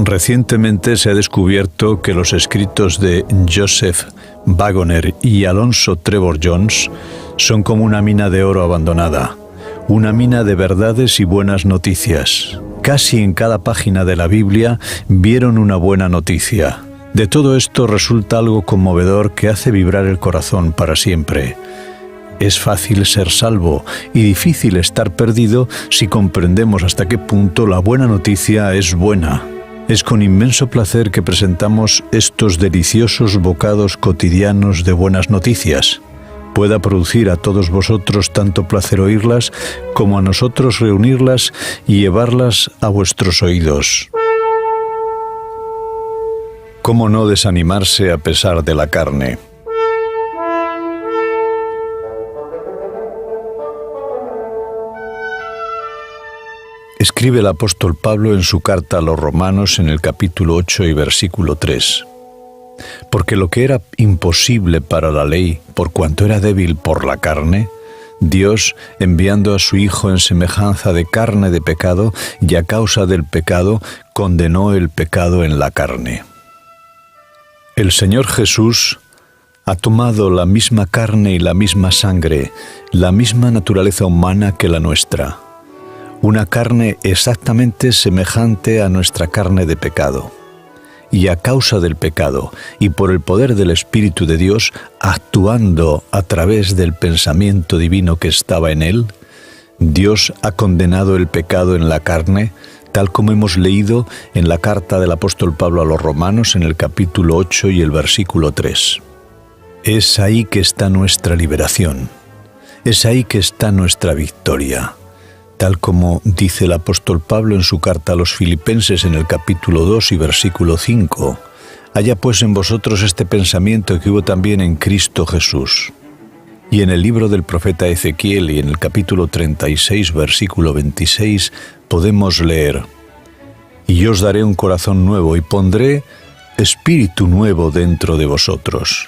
Recientemente se ha descubierto que los escritos de Joseph Waggoner y Alonzo Trevor Jones son como una mina de oro abandonada, una mina de verdades y buenas noticias. Casi en cada página de la Biblia vieron una buena noticia. De todo esto resulta algo conmovedor que hace vibrar el corazón para siempre. Es fácil ser salvo y difícil estar perdido si comprendemos hasta qué punto la buena noticia es buena. Es con inmenso placer que presentamos estos deliciosos bocados cotidianos de buenas noticias. Pueda producir a todos vosotros tanto placer oírlas como a nosotros reunirlas y llevarlas a vuestros oídos. ¿Cómo no desanimarse a pesar de la carne? Escribe el apóstol Pablo en su carta a los Romanos en el capítulo 8 y versículo 3. Porque lo que era imposible para la ley, por cuanto era débil por la carne, Dios, enviando a su Hijo en semejanza de carne de pecado, y a causa del pecado, condenó el pecado en la carne. El Señor Jesús ha tomado la misma carne y la misma sangre, la misma naturaleza humana que la nuestra. Una carne exactamente semejante a nuestra carne de pecado. Y a causa del pecado, y por el poder del Espíritu de Dios, actuando a través del pensamiento divino que estaba en él, Dios ha condenado el pecado en la carne, tal como hemos leído en la carta del apóstol Pablo a los Romanos en el capítulo 8 y el versículo 3. Es ahí que está nuestra liberación. Es ahí que está nuestra victoria. Tal como dice el apóstol Pablo en su carta a los Filipenses en el capítulo 2 y versículo 5. Haya pues en vosotros este pensamiento que hubo también en Cristo Jesús. Y en el libro del profeta Ezequiel y en el capítulo 36, versículo 26, podemos leer: Y yo os daré un corazón nuevo y pondré espíritu nuevo dentro de vosotros.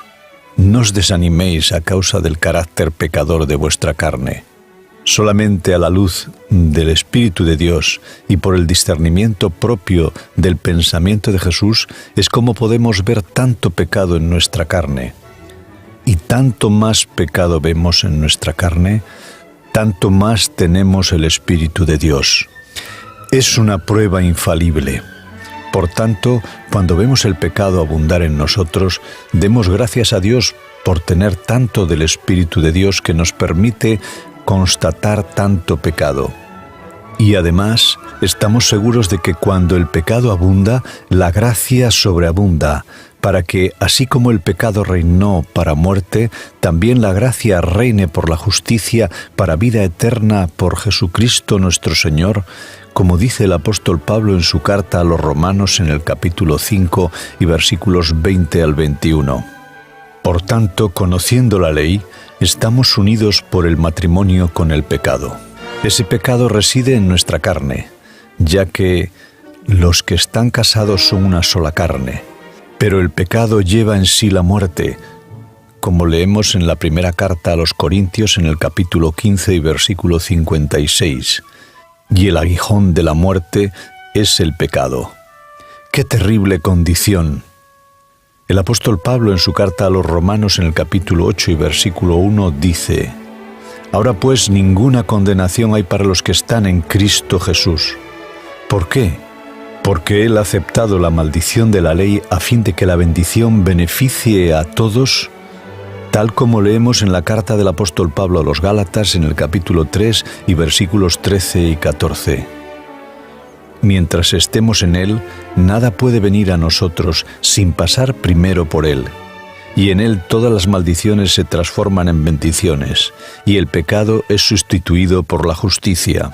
No os desaniméis a causa del carácter pecador de vuestra carne. Solamente a la luz del Espíritu de Dios y por el discernimiento propio del pensamiento de Jesús es como podemos ver tanto pecado en nuestra carne. Y tanto más pecado vemos en nuestra carne, tanto más tenemos el Espíritu de Dios. Es una prueba infalible. Por tanto, cuando vemos el pecado abundar en nosotros, demos gracias a Dios por tener tanto del Espíritu de Dios que nos permite constatar tanto pecado. Y además, estamos seguros de que cuando el pecado abunda, la gracia sobreabunda, para que, así como el pecado reinó para muerte, también la gracia reine por la justicia para vida eterna por Jesucristo nuestro Señor, como dice el apóstol Pablo en su carta a los Romanos en el capítulo 5 y versículos 20 al 21. Por tanto, conociendo la ley, estamos unidos por el matrimonio con el pecado. Ese pecado reside en nuestra carne, ya que los que están casados son una sola carne. Pero el pecado lleva en sí la muerte, como leemos en la primera carta a los Corintios en el capítulo 15 y versículo 56. Y el aguijón de la muerte es el pecado. ¡Qué terrible condición! El apóstol Pablo en su carta a los Romanos en el capítulo 8 y versículo 1 dice: Ahora pues ninguna condenación hay para los que están en Cristo Jesús. ¿Por qué? Porque Él ha aceptado la maldición de la ley a fin de que la bendición beneficie a todos, tal como leemos en la carta del apóstol Pablo a los Gálatas en el capítulo 3 y versículos 13 y 14. Mientras estemos en Él, nada puede venir a nosotros sin pasar primero por Él. Y en Él todas las maldiciones se transforman en bendiciones, y el pecado es sustituido por la justicia.